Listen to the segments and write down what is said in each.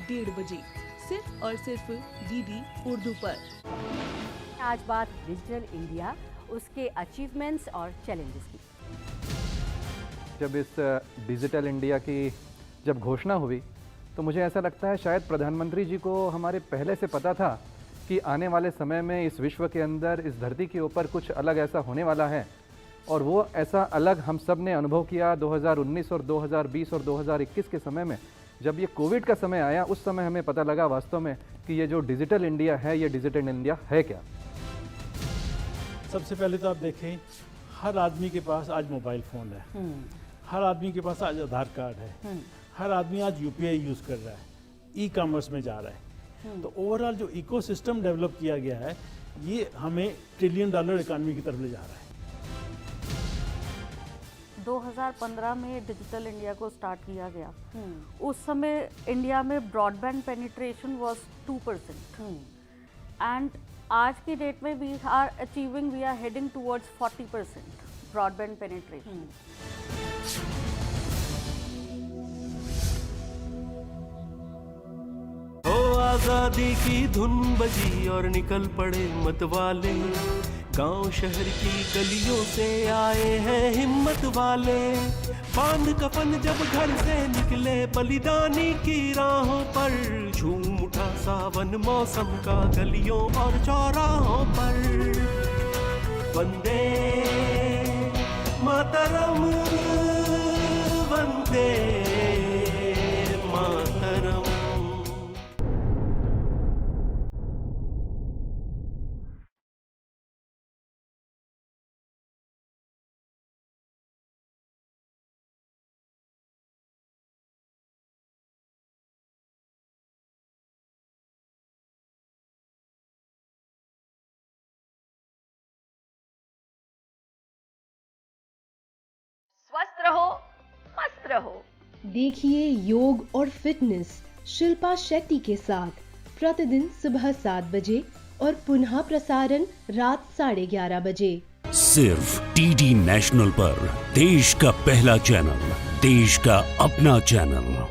1:30 सिर्फ और सिर्फ डीडी उर्दू पर। आज बात डिजिटल इंडिया, उसके अचीवमेंट्स और चैलेंजेस की। जब इस डिजिटल इंडिया की जब घोषणा हुई तो मुझे ऐसा लगता है शायद प्रधानमंत्री जी को हमारे पहले से पता था कि आने वाले समय में इस विश्व के अंदर, इस धरती के ऊपर कुछ अलग ऐसा होने वाला है। और वो ऐसा अलग हम सब ने अनुभव किया 2019 और 2020 और 2021 के समय में। जब ये कोविड का समय आया, उस समय हमें पता लगा वास्तव में कि ये जो डिजिटल इंडिया है, ये डिजिटल इंडिया है क्या। सबसे पहले तो आप देखें, हर आदमी के पास आज मोबाइल फ़ोन है, हर आदमी के पास आज आधार कार्ड है, हर आदमी आज यूपीआई यूज़ कर रहा है, ई कॉमर्स में जा रहा है। तो ओवरऑल जो इकोसिस्टम डेवलप किया गया है, ये हमें $1 ट्रिलियन इकॉनमी की तरफ ले जा रहा है। 2015 में डिजिटल इंडिया को स्टार्ट किया गया। उस समय इंडिया में ब्रॉडबैंड पेनिट्रेशन वाज 2%। एंड आज की डेट में we are heading towards 40% broadband penetration. आजादी की धुन बजी और निकल पड़े मतवाले, गांव शहर की गलियों से आए हैं हिम्मत वाले। बांध कफन जब घर से निकले बलिदानी की राहों पर, झूम उठा सावन मौसम का गलियों और चौराहों पर। वंदे मातरम, वंदे मातरम। स्वस्थ रहो, मस्त रहो। देखिए योग और फिटनेस शिल्पा शेट्टी के साथ प्रतिदिन सुबह 7 बजे और पुनः प्रसारण रात 11:30 बजे, सिर्फ टीडी नेशनल पर। देश का पहला चैनल, देश का अपना चैनल।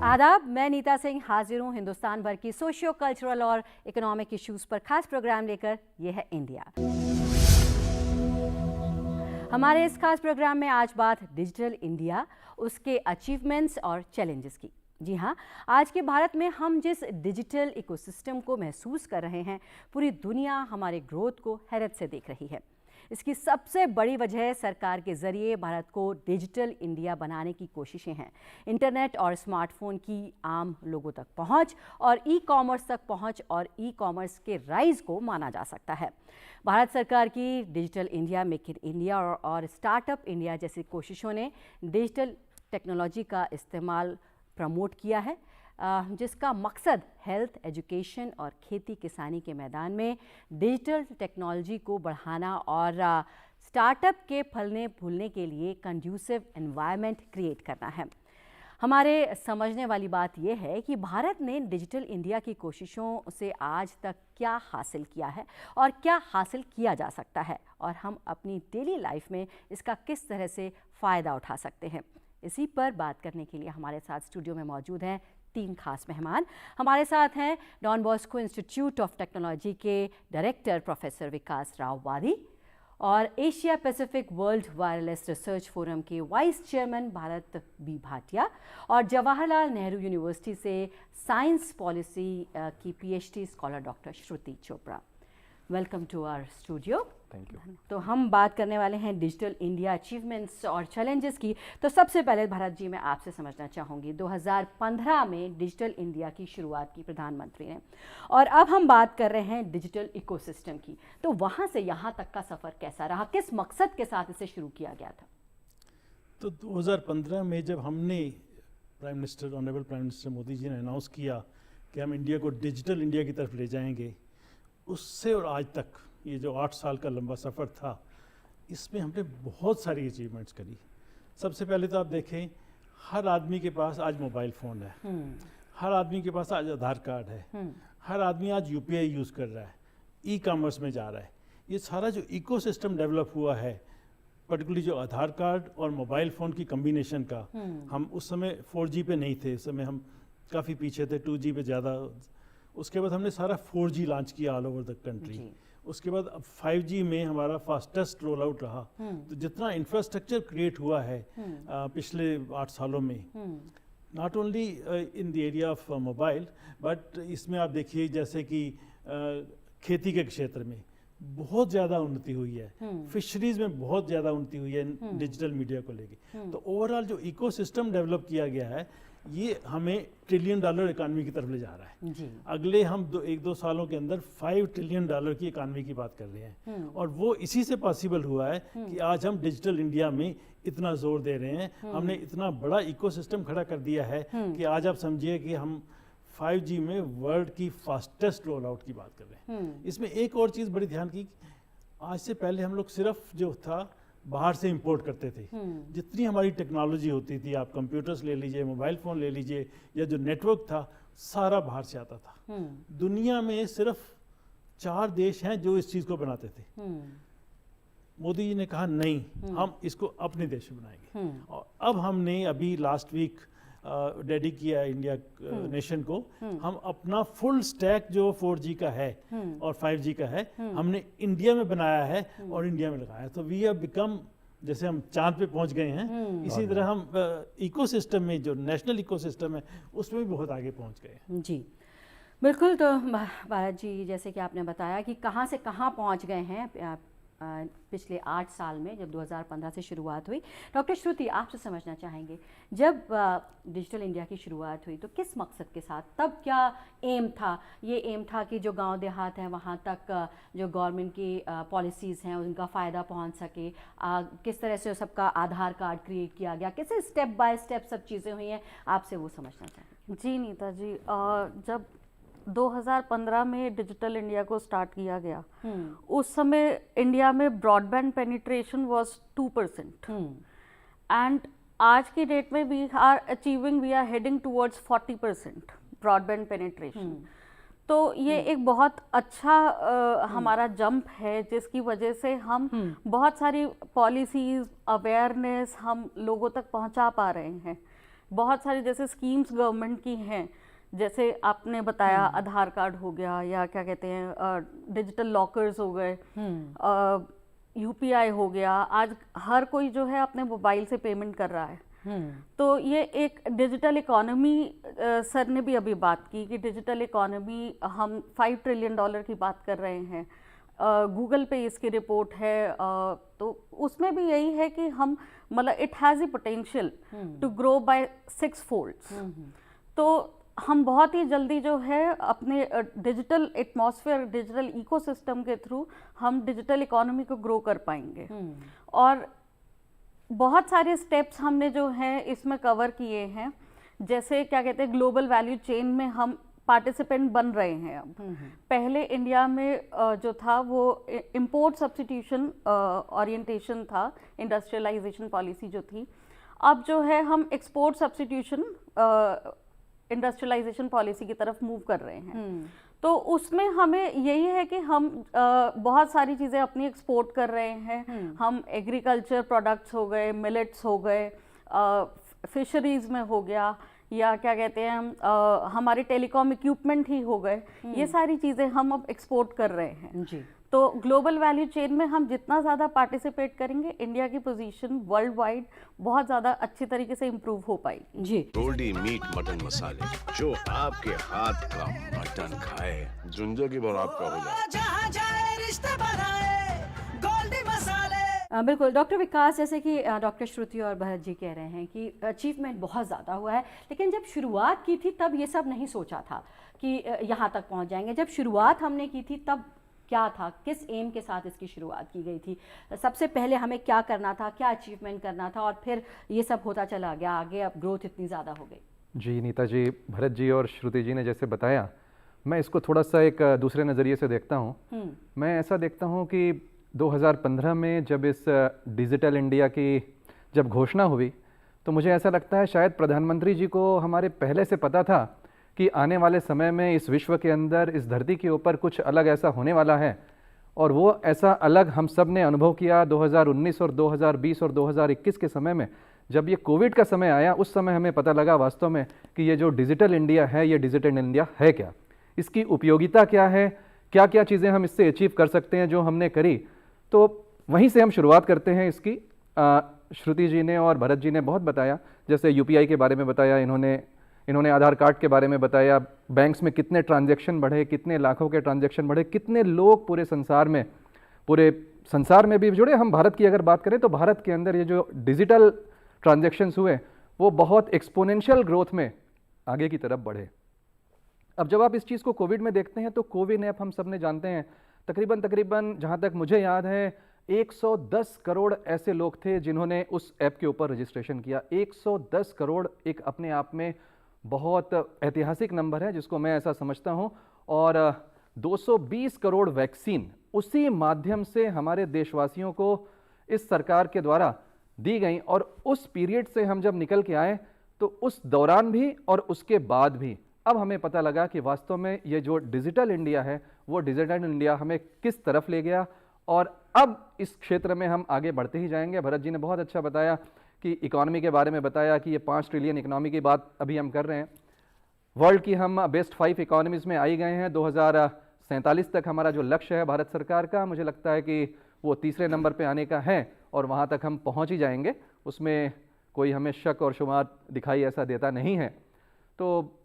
आदाब, मैं नीता सिंह हाजिर हूँ हिंदुस्तान भर की सोशियो कल्चरल और इकोनॉमिक इश्यूज पर खास प्रोग्राम लेकर। ये है इंडिया। हमारे इस खास प्रोग्राम में आज बात डिजिटल इंडिया, उसके अचीवमेंट्स और चैलेंजेस की। जी हाँ, आज के भारत में हम जिस डिजिटल इकोसिस्टम को महसूस कर रहे हैं, पूरी दुनिया हमारे ग्रोथ को हैरत से देख रही है। इसकी सबसे बड़ी वजह सरकार के ज़रिए भारत को डिजिटल इंडिया बनाने की कोशिशें हैं। इंटरनेट और स्मार्टफोन की आम लोगों तक पहुंच और ई कॉमर्स तक पहुंच और ई कॉमर्स के राइज को माना जा सकता है। भारत सरकार की digital India, make in India और स्टार्टअप इंडिया जैसी कोशिशों ने डिजिटल टेक्नोलॉजी का इस्तेमाल प्रमोट किया है, जिसका मकसद हेल्थ, एजुकेशन और खेती किसानी के मैदान में डिजिटल टेक्नोलॉजी को बढ़ाना और स्टार्टअप के फलने फूलने के लिए कंड्यूसिव एनवायरनमेंट क्रिएट करना है। हमारे समझने वाली बात यह है कि भारत ने डिजिटल इंडिया की कोशिशों से आज तक क्या हासिल किया है और क्या हासिल किया जा सकता है, और हम अपनी डेली लाइफ में इसका किस तरह से फ़ायदा उठा सकते हैं। इसी पर बात करने के लिए हमारे साथ स्टूडियो में मौजूद हैं 3 खास मेहमान। हमारे साथ हैं Don Bosco institute of technology के डायरेक्टर प्रोफेसर विकास राव वादी और Asia Pacific world wireless research forum के vice chairman Bharat B Bhatia और जवाहरलाल नेहरू यूनिवर्सिटी से साइंस पॉलिसी की PhD scholar doctor Shruti Chopra. Welcome to our studio. Thank you. तो हम बात करने वाले हैं डिजिटल इंडिया अचीवमेंट्स और चैलेंजेस की। तो सबसे पहले भारत जी, मैं आपसे समझना चाहूँगी, 2015 में डिजिटल इंडिया की शुरुआत की प्रधानमंत्री ने, और अब हम बात कर रहे हैं डिजिटल इकोसिस्टम की। तो वहाँ से यहाँ तक का सफ़र कैसा रहा, किस मकसद के साथ इसे शुरू किया गया था? तो 2015 में जब हमने honourable prime minister Modi ji ने अनाउंस किया कि हम इंडिया को डिजिटल इंडिया की तरफ ले जाएंगे, उससे और आज तक ये जो 8 साल का लंबा सफ़र था, इसमें हमने बहुत सारी अचीवमेंट्स करी। सबसे पहले तो आप देखें, हर आदमी के पास आज मोबाइल फ़ोन है, हर आदमी के पास आज आधार कार्ड है, हर आदमी आज यूपीआई यूज़ कर रहा है, ई कॉमर्स में जा रहा है। ये सारा जो इकोसिस्टम डेवलप हुआ है, पर्टिकुलरली जो आधार कार्ड और मोबाइल फ़ोन की कम्बिनेशन का, हम उस समय 4G पे नहीं थे, उस समय हम काफ़ी पीछे थे, 2G पे ज़्यादा। उसके बाद हमने सारा 4G लॉन्च किया ऑल ओवर द कंट्री। उसके बाद अब 5G में हमारा फास्टेस्ट रोल आउट रहा। तो जितना इंफ्रास्ट्रक्चर क्रिएट हुआ है पिछले 8 सालों में, not only in the area of mobile, but इसमें आप देखिए जैसे कि खेती के क्षेत्र में बहुत ज़्यादा उन्नति हुई है, फिशरीज में बहुत ज़्यादा उन्नति हुई है डिजिटल मीडिया को लेके। तो ओवरऑल जो इकोसिस्टम डेवलप किया गया है, ये हमें $1 ट्रिलियन इकानमी की तरफ ले जा रहा है जी। अगले हम 1-2 सालों के अंदर $5 ट्रिलियन की इकानमी की बात कर रहे हैं, और वो इसी से पॉसिबल हुआ है कि आज हम डिजिटल इंडिया में इतना जोर दे रहे हैं। हमने इतना बड़ा इकोसिस्टम खड़ा कर दिया है कि आज आप समझिए कि हम 5G में वर्ल्ड की फास्टेस्ट रोल आउट की बात कर रहे हैं। इसमें एक और चीज़ बड़ी ध्यान की, आज से पहले हम लोग सिर्फ जो था बाहर से इंपोर्ट करते थे। जितनी हमारी टेक्नोलॉजी होती थी, आप कंप्यूटर्स ले लीजिए, मोबाइल फ़ोन ले लीजिए, या जो नेटवर्क था, सारा बाहर से आता था। दुनिया में सिर्फ 4 देश हैं जो इस चीज़ को बनाते थे। मोदी जी ने कहा नहीं, हम इसको अपने देश में बनाएंगे, और अब हमने अभी लास्ट वीक डेडिकेट किया इंडिया नेशन को। हम अपना फुल स्टैक जो 4G का है और 5G का है, हमने इंडिया में बनाया है और इंडिया में लगाया है। तो वी हैव बिकम, जैसे हम चांद पे पहुंच गए हैं, इसी तरह हम इकोसिस्टम में, जो नेशनल इकोसिस्टम है, उसमें भी बहुत आगे पहुंच गए हैं जी। बिल्कुल। तो भारत जी, जैसे कि आपने बताया कि कहाँ से कहाँ पहुंच गए हैं पिछले 8 साल में, जब 2015 से शुरुआत हुई। डॉक्टर श्रुति, आपसे समझना चाहेंगे, जब डिजिटल इंडिया की शुरुआत हुई तो किस मकसद के साथ, तब क्या एम था? ये एम था कि जो गांव देहात हैं वहाँ तक जो गवर्नमेंट की पॉलिसीज़ हैं उनका फ़ायदा पहुँच सके, किस तरह से सबका आधार कार्ड क्रिएट किया गया, कैसे स्टेप बाय स्टेप सब चीज़ें हुई हैं, आपसे वो समझना चाहेंगे। जी नीता जी, जब 2015 में डिजिटल इंडिया को स्टार्ट किया गया, उस समय इंडिया में ब्रॉडबैंड पेनिट्रेशन वाज 2%, एंड आज की डेट में we are heading towards 40% broadband penetration. तो ये एक बहुत अच्छा हमारा जंप है, जिसकी वजह से हम बहुत सारी पॉलिसीज, अवेयरनेस हम लोगों तक पहुंचा पा रहे हैं। बहुत सारी जैसे स्कीम्स गवर्नमेंट की हैं, जैसे आपने बताया आधार कार्ड हो गया, या क्या कहते हैं डिजिटल लॉकर्स हो गए, यूपीआई हो गया। आज हर कोई जो है अपने मोबाइल से पेमेंट कर रहा है। तो ये एक डिजिटल इकोनॉमी, सर ने भी अभी बात की कि डिजिटल इकोनॉमी, हम $5 ट्रिलियन की बात कर रहे हैं। गूगल पे इसकी रिपोर्ट है, तो उसमें भी यही है कि हम मतलब it has a potential to grow by 6 folds. तो हम बहुत ही जल्दी जो है अपने डिजिटल एटमॉस्फेयर, डिजिटल इकोसिस्टम के थ्रू हम डिजिटल इकोनॉमी को ग्रो कर पाएंगे। और बहुत सारे स्टेप्स हमने जो हैं इसमें कवर किए हैं, जैसे क्या कहते हैं ग्लोबल वैल्यू चेन में हम पार्टिसिपेंट बन रहे हैं। अब पहले इंडिया में जो था वो इम्पोर्ट सब्स्टिट्यूशन ओरिएंटेशन था, इंडस्ट्रियलाइजेशन पॉलिसी जो थी। अब जो है हम एक्सपोर्ट सब्स्टिट्यूशन इंडस्ट्रियलाइजेशन पॉलिसी की तरफ मूव कर रहे हैं। तो उसमें हमें यही है कि हम बहुत सारी चीज़ें अपनी एक्सपोर्ट कर रहे हैं। हम एग्रीकल्चर प्रोडक्ट्स हो गए, मिलेट्स हो गए, फिशरीज में हो गया, या क्या कहते हैं हम हमारे टेलीकॉम इक्विपमेंट ही हो गए, ये सारी चीज़ें हम अब एक्सपोर्ट कर रहे हैं जी। तो ग्लोबल वैल्यू चेन में हम जितना ज़्यादा पार्टिसिपेट करेंगे, इंडिया की पोजीशन वर्ल्ड वाइड बहुत ज़्यादा अच्छी तरीके से इम्प्रूव हो पाएगी जी। गोल्डी मीट मटन मसाले, जो आपके हाथ का मटन खाए जिंदगी भर आपका हो जाए। बिल्कुल डॉक्टर विकास, जैसे कि डॉक्टर श्रुति और भरत जी कह रहे हैं कि अचीवमेंट बहुत ज़्यादा हुआ है, लेकिन जब शुरुआत की थी तब ये सब नहीं सोचा था कि यहाँ तक पहुँच जाएंगे। जब शुरुआत हमने की थी तब क्या था, किस एम के साथ इसकी शुरुआत की गई थी, सबसे पहले हमें क्या करना था, क्या अचीवमेंट करना था, और फिर ये सब होता चला गया आगे, अब ग्रोथ इतनी ज़्यादा हो गई। जी नीता जी, भरत जी और श्रुति जी ने जैसे बताया, मैं इसको थोड़ा सा एक दूसरे नज़रिए से देखता हूँ। मैं ऐसा देखता हूँ कि 2015 में जब इस डिजिटल इंडिया की जब घोषणा हुई तो मुझे ऐसा लगता है शायद प्रधानमंत्री जी को हमारे पहले से पता था कि आने वाले समय में इस विश्व के अंदर, इस धरती के ऊपर कुछ अलग ऐसा होने वाला है, और वो ऐसा अलग हम सब ने अनुभव किया 2019 और 2020 और 2021 के समय में। जब ये कोविड का समय आया उस समय हमें पता लगा वास्तव में कि ये जो डिजिटल इंडिया है, ये डिजिटल इंडिया है क्या, इसकी उपयोगिता क्या है, क्या क्या चीज़ें हम इससे अचीव कर सकते हैं जो हमने करी। तो वहीं से हम शुरुआत करते हैं इसकी। श्रुति जी ने और भरत जी ने बहुत बताया, जैसे यूपीआई के बारे में बताया, इन्होंने आधार कार्ड के बारे में बताया, बैंक्स में कितने ट्रांजैक्शन बढ़े, कितने लाखों के ट्रांजैक्शन बढ़े, कितने लोग पूरे संसार में भी जुड़े। हम भारत की अगर बात करें तो भारत के अंदर ये जो डिजिटल ट्रांजैक्शंस हुए वो बहुत एक्सपोनेंशियल ग्रोथ में आगे की तरफ बढ़े। अब जब आप इस चीज़ को कोविड में देखते हैं तो कोविन ऐप हम सब ने जानते हैं, तकरीबन जहाँ तक मुझे याद है 110 करोड़ ऐसे लोग थे जिन्होंने उस ऐप के ऊपर रजिस्ट्रेशन किया। 110 करोड़ एक अपने आप में बहुत ऐतिहासिक नंबर है जिसको मैं ऐसा समझता हूँ। और 220 करोड़ वैक्सीन उसी माध्यम से हमारे देशवासियों को इस सरकार के द्वारा दी गई। और उस पीरियड से हम जब निकल के आए तो उस दौरान भी और उसके बाद भी अब हमें पता लगा कि वास्तव में ये जो डिजिटल इंडिया है वो डिजिटल इंडिया हमें किस तरफ ले गया, और अब इस क्षेत्र में हम आगे बढ़ते ही जाएंगे। भरत जी ने बहुत अच्छा बताया कि इकोनॉमी के बारे में बताया कि ये 5 ट्रिलियन इकोनॉमी की बात अभी हम कर रहे हैं। वर्ल्ड की हम बेस्ट 5 इकोनॉमीज़ में आई गए हैं। 2047 तक हमारा जो लक्ष्य है भारत सरकार का, मुझे लगता है कि वो तीसरे नंबर पे आने का है और वहाँ तक हम पहुँच ही जाएंगे, उसमें कोई हमें शक और शुमार दिखाई ऐसा देता नहीं है। तो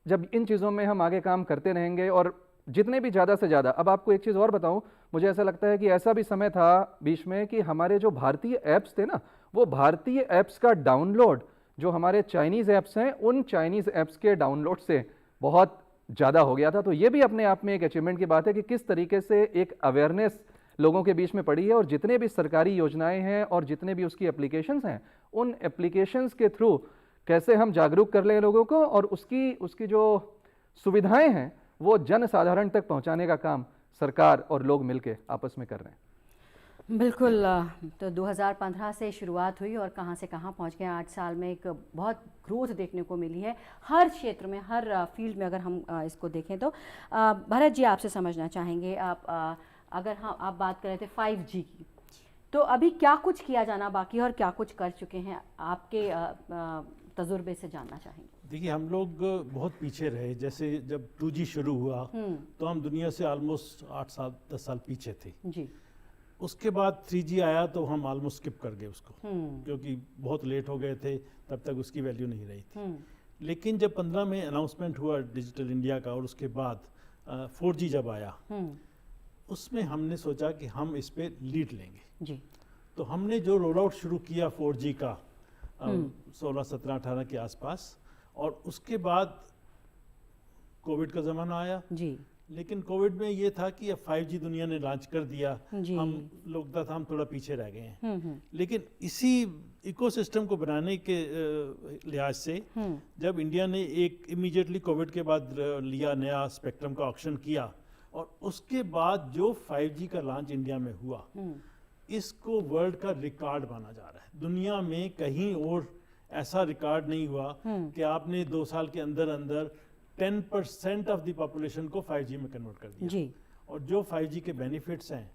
जब इन चीज़ों में हम आगे काम करते रहेंगे और जितने भी ज़्यादा से ज़्यादा, अब आपको एक चीज़ और बताऊं, मुझे ऐसा लगता है कि ऐसा भी समय था बीच में कि हमारे जो भारतीय ऐप्स थे ना, वो भारतीय ऐप्स का डाउनलोड जो हमारे चाइनीज़ ऐप्स हैं उन चाइनीज़ ऐप्स के डाउनलोड से बहुत ज़्यादा हो गया था। तो ये भी अपने आप में एक अचीवमेंट की बात है कि किस तरीके से एक अवेयरनेस लोगों के बीच में पड़ी है, और जितने भी सरकारी योजनाएं हैं और जितने भी उसकी एप्लीकेशंस हैं उन एप्लीकेशंस के थ्रू कैसे हम जागरूक कर लें लोगों को, और उसकी जो सुविधाएं हैं वो जन साधारण तक पहुंचाने का काम सरकार और लोग मिलके आपस में कर रहे हैं। बिल्कुल। तो 2015 से शुरुआत हुई और कहां से कहां पहुंच गए। 8 साल में एक बहुत ग्रोथ देखने को मिली है हर क्षेत्र में, हर फील्ड में। अगर हम इसको देखें तो भरत जी आपसे समझना चाहेंगे, अगर आप बात कर रहे थे 5G की, तो अभी क्या कुछ किया जाना बाकी है और क्या कुछ कर चुके हैं, आपके तजुर्बे से जानना चाहेंगे। देखिए, हम लोग बहुत पीछे रहे। जैसे जब 2G शुरू हुआ तो हम दुनिया से ऑलमोस्ट 8-10 साल पीछे थे जी। उसके बाद 3G आया तो हम ऑलमोस्ट स्किप कर गए उसको, क्योंकि बहुत लेट हो गए थे, तब तक उसकी वैल्यू नहीं रही थी। लेकिन जब 15 में अनाउंसमेंट हुआ डिजिटल इंडिया का और उसके बाद 4G जब आया, उसमें हमने सोचा कि हम इस पे लीड लेंगे जी। तो हमने जो रोल आउट शुरू किया 4G का 16, 17, 18 के आसपास, और उसके बाद कोविड का ज़माना आया जी। लेकिन कोविड में ये था कि अब 5G दुनिया ने लॉन्च कर दिया, हम लोग था हम थोड़ा पीछे रह गए हैं। लेकिन इसी इकोसिस्टम को बनाने के लिहाज से जब इंडिया ने एक इमीडिएटली कोविड के बाद लिया नया स्पेक्ट्रम का ऑक्शन किया, और उसके बाद जो 5G का लॉन्च इंडिया में हुआ, इसको वर्ल्ड का रिकॉर्ड माना जा रहा है। दुनिया में कहीं और ऐसा रिकॉर्ड नहीं हुआ कि आपने 2 साल के अंदर अंदर 10% ऑफ द पॉपुलेशन को 5G में कन्वर्ट कर दिया जी। और जो 5G के बेनिफिट्स हैं,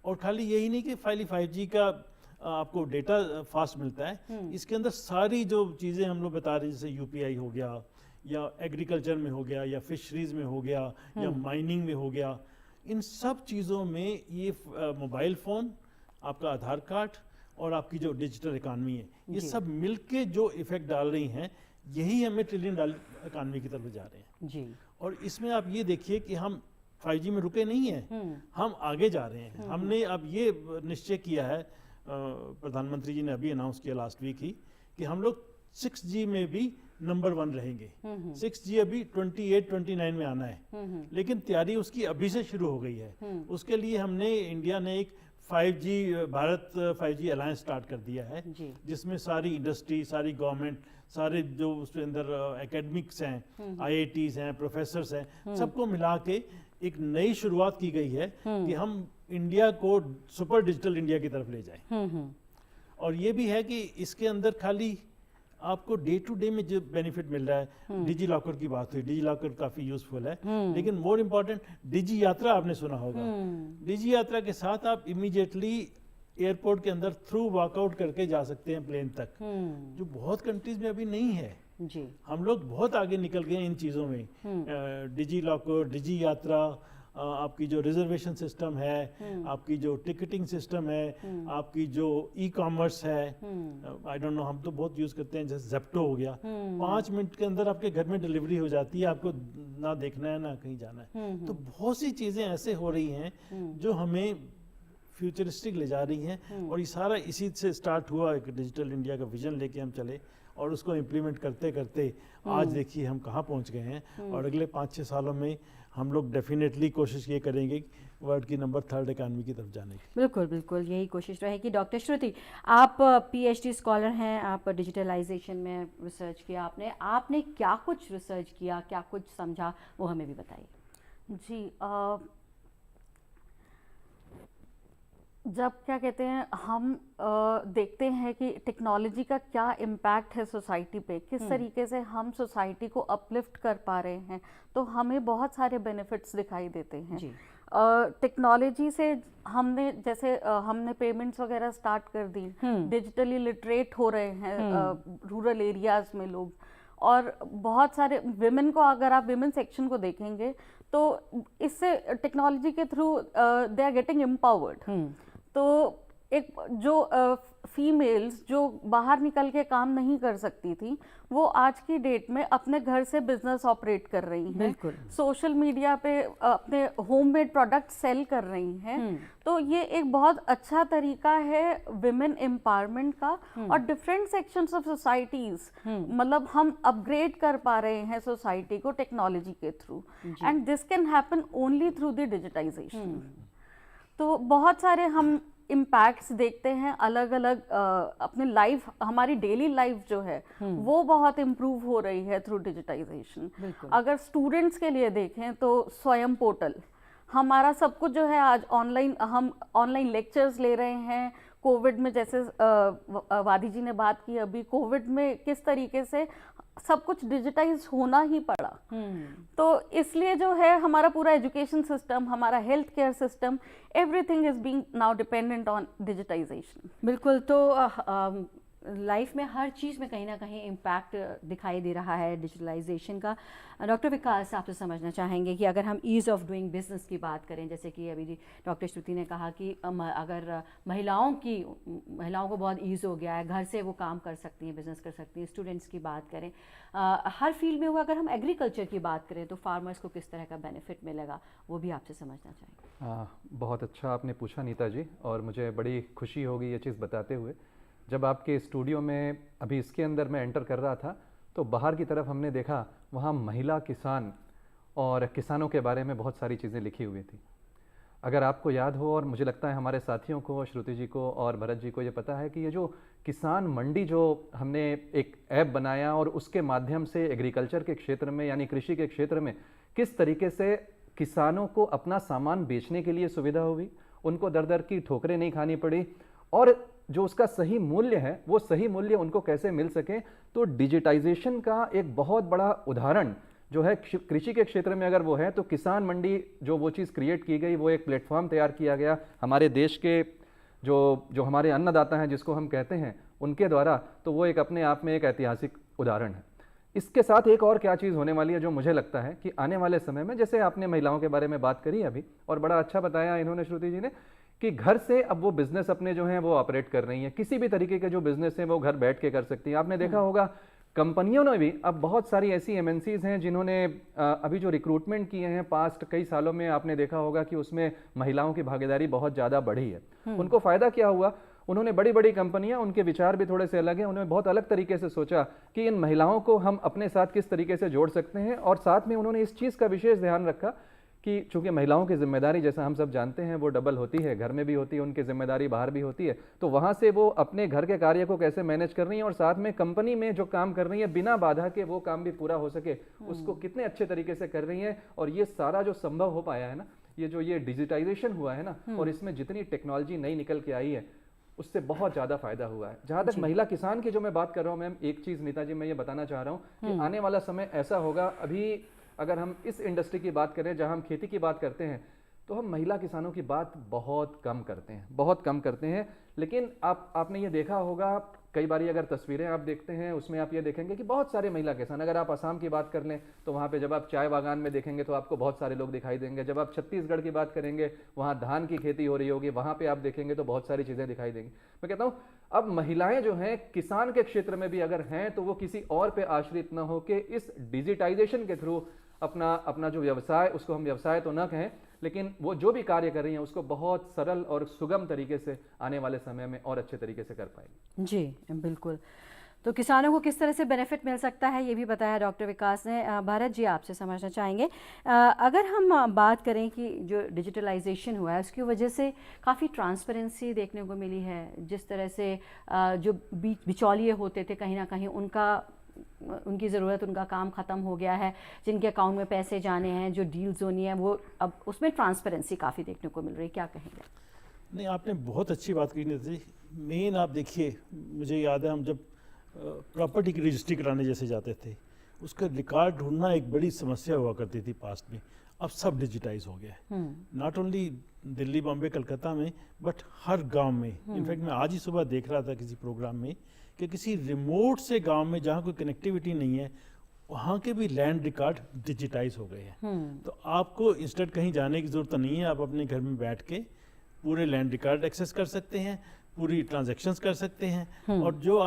और खाली यही नहीं कि 5G का आपको डेटा फास्ट मिलता है, इसके अंदर सारी जो चीज़ें हम लोग बता रहे हैं, जैसे यूपीआई हो गया, या एग्रीकल्चर में हो गया, या फिशरीज में हो गया, या माइनिंग में हो गया, इन सब चीज़ों में ये मोबाइल फ़ोन, आपका आधार कार्ड और आपकी जो डिजिटल इकानमी है, ये सब मिलके जो इफेक्ट डाल रही हैं, यही हमें ट्रिलियन डॉलर इकानमी की तरफ जा रहे हैं जी। और इसमें आप ये देखिए कि हम 5G में रुके नहीं हैं, हम आगे जा रहे हैं। हमने अब ये निश्चय किया है, प्रधानमंत्री जी ने अभी अनाउंस किया लास्ट वीक ही, कि हम लोग 6G में भी नंबर 1 रहेंगे। 6G अभी 28-29 में आना है, लेकिन तैयारी उसकी अभी से शुरू हो गई है। उसके लिए हमने इंडिया ने एक 5G Bharat 5G alliance start कर दिया है, जिसमें सारी इंडस्ट्री, सारी गवर्नमेंट, सारे जो उसके अंदर एकेडमिक्स हैं, IITs हैं, प्रोफेसर्स हैं, सबको मिला के एक नई शुरुआत की गई है कि हम इंडिया को सुपर डिजिटल इंडिया की तरफ ले जाएं। और ये भी है कि इसके अंदर खाली आपको डे टू डे में जो बेनिफिट मिल रहा है, डिजी लॉकर की बात हुई, डिजी लॉकर काफी यूजफुल है, लेकिन मोर इम्पोर्टेंट डिजी यात्रा आपने सुना होगा। डिजी यात्रा के साथ आप इमीडिएटली एयरपोर्ट के अंदर थ्रू वॉकआउट करके जा सकते हैं प्लेन तक, जो बहुत कंट्रीज में अभी नहीं है। जी, हम लोग बहुत आगे निकल गए इन चीज़ों में। डिजी लॉकर, डिजी यात्रा, आपकी जो रिजर्वेशन सिस्टम है, आपकी जो टिकटिंग सिस्टम है, आपकी जो ई-कॉमर्स है, आई डोंट नो, हम तो बहुत यूज़ करते हैं, जैसे जेप्टो हो गया, 5 मिनट के अंदर आपके घर में डिलीवरी हो जाती है, आपको ना देखना है ना कहीं जाना है। तो बहुत सी चीज़ें ऐसे हो रही हैं जो हमें फ्यूचरिस्टिक ले जा रही हैं, और ये सारा इसी से स्टार्ट हुआ। एक डिजिटल इंडिया का विजन लेके हम चले और उसको इम्प्लीमेंट करते करते आज देखिए हम कहाँ पहुँच गए हैं। और अगले 5-6 सालों में हम लोग डेफिनेटली कोशिश ये करेंगे वर्ल्ड की नंबर 3 इकानमी की तरफ जाने की। बिल्कुल बिल्कुल, यही कोशिश रहेगी। डॉक्टर श्रुति, आप PhD स्कॉलर हैं, आप डिजिटलाइजेशन में रिसर्च किया आपने क्या कुछ रिसर्च किया, क्या कुछ समझा, वो हमें भी बताइए। जी, जब क्या कहते हैं हम देखते हैं कि टेक्नोलॉजी का क्या इम्पैक्ट है सोसाइटी पे, किस तरीके से हम सोसाइटी को अपलिफ्ट कर पा रहे हैं, तो हमें बहुत सारे बेनिफिट्स दिखाई देते हैं। टेक्नोलॉजी से हमने पेमेंट्स वगैरह स्टार्ट कर दी, डिजिटली लिटरेट हो रहे हैं रूरल एरियाज में लोग, और बहुत सारे विमेन को, अगर आप विमेन सेक्शन को देखेंगे तो इससे टेक्नोलॉजी के through they are getting empowered. तो एक जो फीमेल्स जो बाहर निकल के काम नहीं कर सकती थी, वो आज की डेट में अपने घर से बिजनेस ऑपरेट कर रही हैं, सोशल मीडिया पे अपने होममेड प्रोडक्ट सेल कर रही हैं। तो ये एक बहुत अच्छा तरीका है विमेन एम्पावरमेंट का, और डिफरेंट सेक्शंस ऑफ सोसाइटीज, मतलब हम अपग्रेड कर पा रहे हैं सोसाइटी को टेक्नोलॉजी के through, and this can happen only through the digitization. तो बहुत सारे हम इम्पैक्ट्स देखते हैं अलग अलग, अपने लाइफ, हमारी डेली लाइफ जो है वो बहुत इम्प्रूव हो रही है थ्रू डिजिटाइजेशन। अगर स्टूडेंट्स के लिए देखें तो स्वयं पोर्टल, हमारा सब कुछ जो है आज ऑनलाइन, हम ऑनलाइन लेक्चर्स ले रहे हैं। कोविड में, जैसे वादी जी ने बात की अभी, कोविड में किस तरीके से सब कुछ डिजिटाइज होना ही पड़ा। तो इसलिए जो है हमारा पूरा एजुकेशन सिस्टम, हमारा health care system, everything is being now dependent on digitization. बिल्कुल, तो लाइफ में हर चीज़ में कहीं ना कहीं इम्पैक्ट दिखाई दे रहा है डिजिटलाइजेशन का। डॉक्टर विकास, आपसे समझना चाहेंगे कि अगर हम ईज़ ऑफ डूइंग बिजनेस की बात करें, जैसे कि अभी डॉक्टर श्रुति ने कहा कि अगर महिलाओं को बहुत ईज़ हो गया है, घर से वो काम कर सकती हैं, बिजनेस कर सकती हैं। स्टूडेंट्स की बात करें, हर फील्ड में हुआ। अगर हम एग्रीकल्चर की बात करें तो फार्मर्स को किस तरह का बेनिफिट मिलेगा, वो भी आपसे समझना चाहेंगे। बहुत अच्छा आपने पूछा नीता जी, और मुझे बड़ी खुशी होगी ये चीज़ बताते हुए। जब आपके स्टूडियो में अभी इसके अंदर मैं एंटर कर रहा था तो बाहर की तरफ हमने देखा वहाँ महिला किसान और किसानों के बारे में बहुत सारी चीज़ें लिखी हुई थी। अगर आपको याद हो, और मुझे लगता है हमारे साथियों को, श्रुति जी को और भरत जी को ये पता है कि ये जो किसान मंडी जो हमने एक ऐप बनाया और उसके माध्यम से एग्रीकल्चर के क्षेत्र में, यानी कृषि के क्षेत्र में किस तरीके से किसानों को अपना सामान बेचने के लिए सुविधा हुई, उनको दर दर की ठोकरें नहीं खानी पड़ी, और जो उसका सही मूल्य है वो सही मूल्य उनको कैसे मिल सके। तो डिजिटाइजेशन का एक बहुत बड़ा उदाहरण जो है कृषि के क्षेत्र में अगर वो है, तो किसान मंडी जो वो चीज़ क्रिएट की गई, वो एक प्लेटफॉर्म तैयार किया गया हमारे देश के जो हमारे अन्नदाता हैं जिसको हम कहते हैं, उनके द्वारा। तो वो एक अपने आप में एक ऐतिहासिक उदाहरण है। इसके साथ एक और क्या चीज़ होने वाली है जो मुझे लगता है कि आने वाले समय में, जैसे आपने महिलाओं के बारे में बात करी अभी, और बड़ा अच्छा बताया इन्होंने श्रुति जी ने, कि घर से अब वो बिजनेस अपने जो हैं वो ऑपरेट कर रही हैं। किसी भी तरीके के जो बिजनेस हैं वो घर बैठ के कर सकती हैं। आपने देखा होगा कंपनियों ने भी, अब बहुत सारी ऐसी MNCs हैं जिन्होंने अभी जो रिक्रूटमेंट किए हैं पास्ट कई सालों में, आपने देखा होगा कि उसमें महिलाओं की भागीदारी बहुत ज़्यादा बढ़ी है। उनको फ़ायदा क्या हुआ, उन्होंने बड़ी बड़ी कंपनियां, उनके विचार भी थोड़े से अलग हैं, उन्होंने बहुत अलग तरीके से सोचा कि इन महिलाओं को हम अपने साथ किस तरीके से जोड़ सकते हैं। और साथ में उन्होंने इस चीज़ का विशेष ध्यान रखा कि चूंकि महिलाओं की जिम्मेदारी जैसा हम सब जानते हैं वो डबल होती है, घर में भी होती है, उनकी जिम्मेदारी बाहर भी होती है, तो वहाँ से वो अपने घर के कार्य को कैसे मैनेज कर रही हैं और साथ में कंपनी में जो काम कर रही हैं बिना बाधा के वो काम भी पूरा हो सके उसको कितने अच्छे तरीके से कर रही हैं। और ये सारा जो संभव हो पाया है ना, ये डिजिटाइजेशन हुआ है ना, और इसमें जितनी टेक्नोलॉजी नई निकल के आई है उससे बहुत ज़्यादा फायदा हुआ है। जहाँ तक महिला किसान की जो मैं बात कर रहा हूँ मैम, एक चीज़ नीता जी मैं ये बताना चाह रहा हूँ कि आने वाला समय ऐसा होगा, अभी अगर हम इस इंडस्ट्री की बात करें जहाँ हम खेती की बात करते हैं तो हम महिला किसानों की बात बहुत कम करते हैं। लेकिन आपने ये देखा होगा कई बारी, अगर तस्वीरें आप देखते हैं उसमें आप ये देखेंगे कि बहुत सारे महिला किसान, अगर आप असम की बात कर लें तो वहाँ पे जब आप चाय बागान में देखेंगे तो आपको बहुत सारे लोग दिखाई देंगे। जब आप छत्तीसगढ़ की बात करेंगे वहाँ धान की खेती हो रही होगी, वहाँ पे आप देखेंगे तो बहुत सारी चीज़ें दिखाई देंगी। मैं कहता हूँ अब महिलाएं जो हैं किसान के क्षेत्र में भी अगर हैं तो वो किसी और पे आश्रित न हो के इस डिजिटाइजेशन के थ्रू अपना जो व्यवसाय, उसको हम व्यवसाय तो ना कहें लेकिन वो जो भी कार्य कर रही हैं उसको बहुत सरल और सुगम तरीके से आने वाले समय में और अच्छे तरीके से कर पाएगी। जी बिल्कुल। तो किसानों को किस तरह से बेनिफिट मिल सकता है ये भी बताया डॉक्टर विकास ने। भारत जी आपसे समझना चाहेंगे, अगर हम बात करें कि जो डिजिटलाइजेशन हुआ है उसकी वजह से काफ़ी ट्रांसपेरेंसी देखने को मिली है, जिस तरह से जो बिचौलिए होते थे कहीं ना कहीं उनकी ज़रूरत, उनका काम ख़त्म हो गया है, जिनके अकाउंट में पैसे जाने हैं, जो डील्स होनी है वो अब उसमें ट्रांसपेरेंसी काफ़ी देखने को मिल रही है, क्या कहेंगे? नहीं, आपने बहुत अच्छी बात की थी। मेन आप देखिए, मुझे याद है हम जब प्रॉपर्टी की रजिस्ट्री कराने जैसे जाते थे उसका रिकॉर्ड ढूंढना एक बड़ी समस्या हुआ करती थी पास्ट में। अब सब डिजिटाइज हो गया है, नॉट ओनली दिल्ली, बॉम्बे, कलकत्ता में, बट हर गांव में। इनफैक्ट मैं आज ही सुबह देख रहा था किसी प्रोग्राम में कि किसी रिमोट से गांव में जहाँ कोई कनेक्टिविटी नहीं है वहाँ के भी लैंड रिकॉर्ड डिजिटाइज हो गए हैं। तो आपको इंस्टेंट कहीं जाने की ज़रूरत नहीं है, आप अपने घर में बैठ के पूरे लैंड रिकॉर्ड एक्सेस कर सकते हैं, पूरी ट्रांजैक्शंस कर सकते हैं। और जो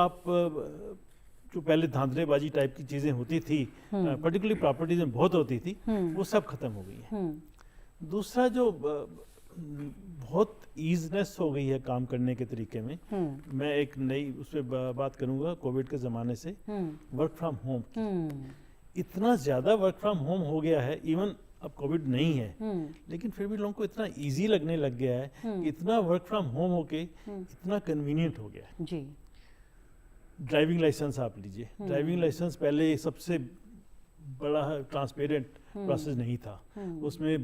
पहले धांधलेबाजी टाइप की चीज़ें होती थी, पर्टिकुलरली प्रॉपर्टीज में बहुत होती थी, वो सब खत्म हो गई है। दूसरा जो बहुत ईजनेस हो गई है काम करने के तरीके में, मैं एक नई उस पर बात करूंगा कोविड के ज़माने से, वर्क फ्रॉम होम की। इतना ज़्यादा वर्क फ्रॉम होम हो गया है, इवन अब कोविड नहीं है लेकिन फिर भी लोगों को इतना इजी लगने लग गया है कि इतना वर्क फ्रॉम होम होके इतना कन्वीनियंट हो गया है। जी। ड्राइविंग लाइसेंस आप लीजिए, ड्राइविंग लाइसेंस पहले सबसे बड़ा ट्रांसपेरेंट प्रोसेस नहीं था, उसमें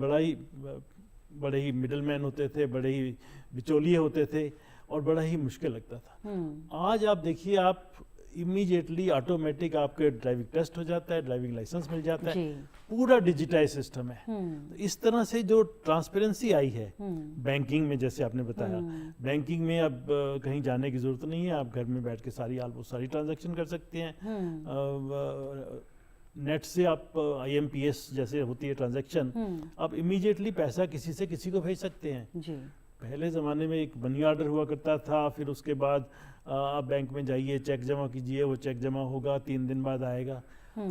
बड़े ही मिडलमैन होते थे, बड़े ही बिचौलिए होते थे और बड़ा ही मुश्किल लगता था। आज आप देखिए, आप इमीडिएटली ऑटोमेटिक आपके ड्राइविंग टेस्ट हो जाता है, ड्राइविंग लाइसेंस मिल जाता है, पूरा डिजिटाइज सिस्टम है। तो इस तरह से जो ट्रांसपेरेंसी आई है बैंकिंग में, जैसे आपने बताया, बैंकिंग में अब कहीं जाने की जरूरत नहीं है, आप घर में बैठ के सारी ट्रांजैक्शन कर सकते हैं। नेट से आप IMPS जैसे होती है ट्रांजैक्शन, आप इमीडिएटली पैसा किसी से किसी को भेज सकते हैं। जी। पहले ज़माने में एक मनी ऑर्डर हुआ करता था, फिर उसके बाद आप बैंक में जाइए, चेक जमा कीजिए, वो चेक जमा होगा, 3 दिन बाद आएगा।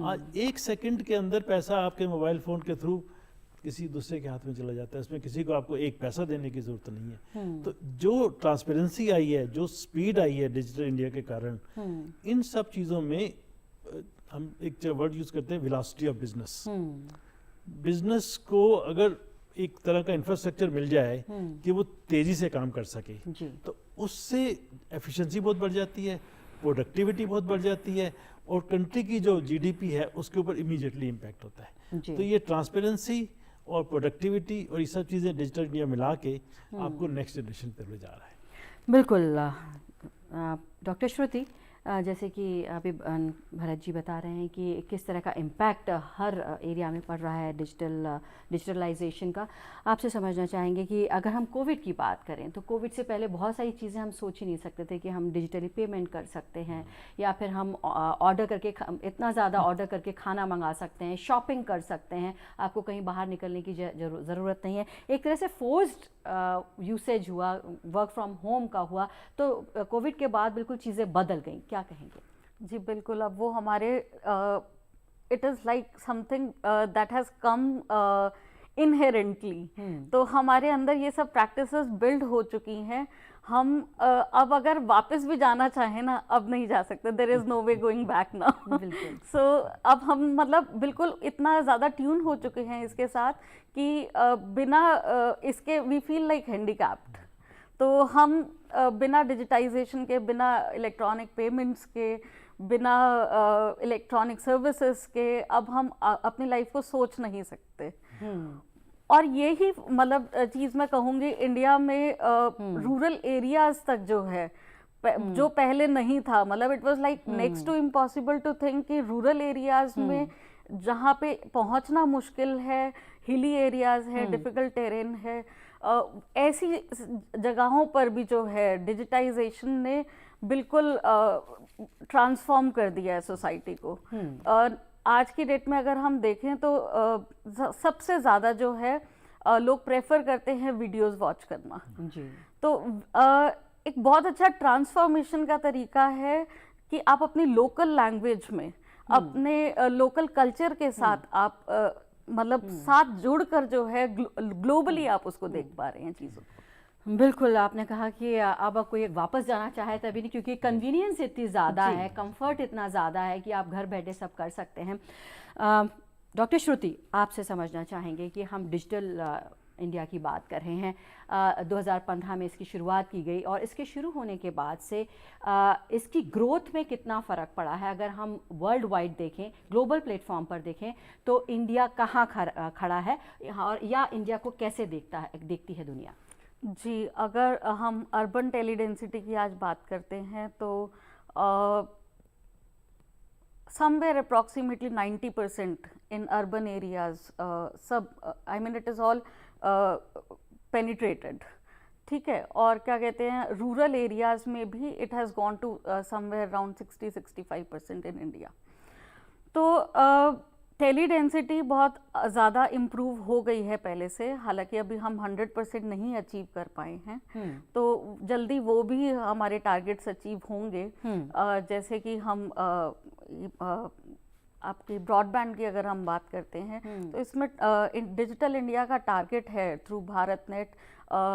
आज 1 सेकंड के अंदर पैसा आपके मोबाइल फ़ोन के थ्रू किसी दूसरे के हाथ में चला जाता है, इसमें किसी को आपको एक पैसा देने की ज़रूरत नहीं है। तो जो ट्रांसपेरेंसी आई है, जो स्पीड आई है डिजिटल इंडिया के कारण, इन सब चीज़ों में हम एक वर्ड यूज करते हैं, वेलोसिटी ऑफ बिजनेस। बिजनेस को अगर एक तरह का इंफ्रास्ट्रक्चर मिल जाए कि वो तेजी से काम कर सके, तो उससे एफिशिएंसी बहुत बढ़ जाती है, प्रोडक्टिविटी बहुत बढ़ जाती है और कंट्री की जो GDP है उसके ऊपर इमीडिएटली इम्पैक्ट होता है। तो ये ट्रांसपेरेंसी और प्रोडक्टिविटी और ये सब चीज़ें डिजिटल इंडिया मिला के आपको नेक्स्ट जनरेशन पर ले जा रहा है। बिल्कुल। डॉक्टर श्रुति, जैसे कि अभी भरत जी बता रहे हैं कि किस तरह का इम्पैक्ट हर एरिया में पड़ रहा है डिजिटलाइजेशन का, आपसे समझना चाहेंगे कि अगर हम कोविड की बात करें तो कोविड से पहले बहुत सारी चीज़ें हम सोच ही नहीं सकते थे कि हम डिजिटली पेमेंट कर सकते हैं, या फिर हम ऑर्डर करके इतना ज़्यादा ऑर्डर करके खाना मंगा सकते हैं, शॉपिंग कर सकते हैं, आपको कहीं बाहर निकलने की ज़रूरत नहीं है। एक तरह से फोर्स्ड यूसेज हुआ, वर्क फ्रॉम होम का हुआ, तो कोविड के बाद बिल्कुल चीज़ें बदल गई, क्या कहेंगे? जी बिल्कुल। अब वो हमारे it is like something that has come inherently. तो हमारे अंदर ये सब प्रैक्टिसेस बिल्ड हो चुकी हैं। हम अब अगर वापस भी जाना चाहें ना, अब नहीं जा सकते, there is no way going back now. So अब हम मतलब बिल्कुल इतना ज़्यादा ट्यून हो चुके हैं इसके साथ कि बिना इसके वी फील लाइक हैंडीकैप्ड। तो हम बिना डिजिटाइजेशन के, बिना इलेक्ट्रॉनिक पेमेंट्स के, बिना इलेक्ट्रॉनिक सर्विसेज के अब हम अपनी लाइफ को सोच नहीं सकते। और यही मतलब चीज़ मैं कहूँगी, इंडिया में रूरल एरियाज तक जो है, जो पहले नहीं था, मतलब it was like next to impossible to think कि रूरल एरियाज में जहाँ पे पहुँचना मुश्किल है, हिली एरियाज है, डिफिकल्ट टेरेन है, ऐसी जगहों पर भी जो है डिजिटाइजेशन ने बिल्कुल ट्रांसफॉर्म कर दिया है सोसाइटी को। आज की डेट में अगर हम देखें तो सबसे ज़्यादा जो है लोग प्रेफर करते हैं वीडियोस वॉच करना जी। तो एक बहुत अच्छा ट्रांसफॉर्मेशन का तरीका है कि आप अपनी लोकल लैंग्वेज में, अपने लोकल कल्चर के साथ आप मतलब साथ जुड़कर जो है ग्लोबली आप उसको देख पा रहे हैं चीज़ों को। बिल्कुल, आपने कहा कि अब कोई वापस जाना चाहे तभी नहीं, क्योंकि कन्वीनियंस इतनी ज़्यादा है, कंफर्ट इतना ज़्यादा है कि आप घर बैठे सब कर सकते हैं। डॉक्टर श्रुति, आपसे समझना चाहेंगे कि हम डिजिटल इंडिया की बात कर रहे हैं। 2015 में इसकी शुरुआत की गई और इसके शुरू होने के बाद से इसकी ग्रोथ में कितना फ़र्क पड़ा है? अगर हम वर्ल्ड वाइड देखें, ग्लोबल प्लेटफॉर्म पर देखें, तो इंडिया कहाँ खड़ा है और या इंडिया को कैसे देखती है दुनिया? जी, अगर हम अर्बन टेलीडेंसिटी की आज बात करते हैं तो somewhere approximately 90% in urban areas, सब I mean it is all penetrated, ठीक है। और क्या कहते हैं, रूरल एरियाज में भी it has gone to somewhere around 60-65% in India. तो टेली डेंसिटी बहुत ज़्यादा इम्प्रूव हो गई है पहले से, हालांकि अभी हम 100% नहीं अचीव कर पाए हैं। तो जल्दी वो भी हमारे टारगेट्स अचीव होंगे। जैसे कि हम आपकी ब्रॉडबैंड की अगर हम बात करते हैं तो इसमें डिजिटल इंडिया का टारगेट है थ्रू भारत नेट,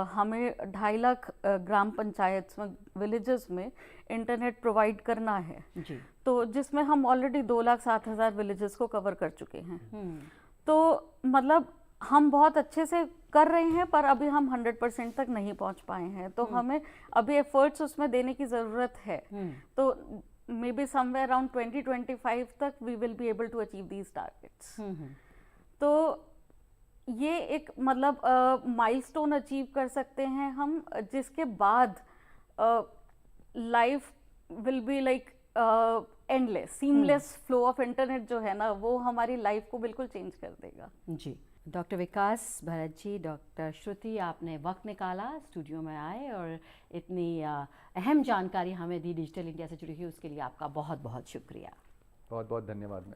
हमें 2.5 लाख ग्राम पंचायत में, विलेजेस में इंटरनेट प्रोवाइड करना है जी। तो जिसमें हम ऑलरेडी 2,07,000 विलेजेस को कवर कर चुके हैं। तो मतलब हम बहुत अच्छे से कर रहे हैं, पर अभी हम 100% तक नहीं पहुंच पाए हैं। तो हमें अभी एफर्ट्स उसमें देने की ज़रूरत है। तो मे बी समवेयर अराउंड 2025 तक we will be able to achieve these targets. तो ये एक मतलब माइलस्टोन अचीव कर सकते हैं हम, जिसके बाद life will be like endless, seamless flow of internet जो है ना, वो हमारी लाइफ को बिल्कुल चेंज कर देगा जी। डॉक्टर विकास भरत जी, डॉक्टर श्रुति, आपने वक्त निकाला, स्टूडियो में आए और इतनी अहम जानकारी हमें दी डिजिटल इंडिया से जुड़ी हुई, उसके लिए आपका बहुत बहुत शुक्रिया। बहुत बहुत धन्यवाद।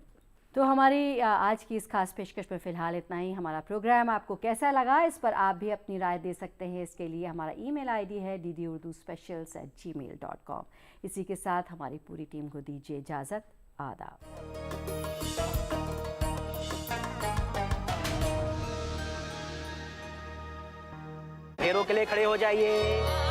तो हमारी आज की इस खास पेशकश में फ़िलहाल इतना ही। हमारा प्रोग्राम आपको कैसा लगा, इस पर आप भी अपनी राय दे सकते हैं। इसके लिए हमारा ईमेल आईडी है ddurduspecials@gmail.com। इसी के साथ हमारी पूरी टीम को दीजिए इजाज़त। आदाब। पैरों के लिए खड़े हो जाइए।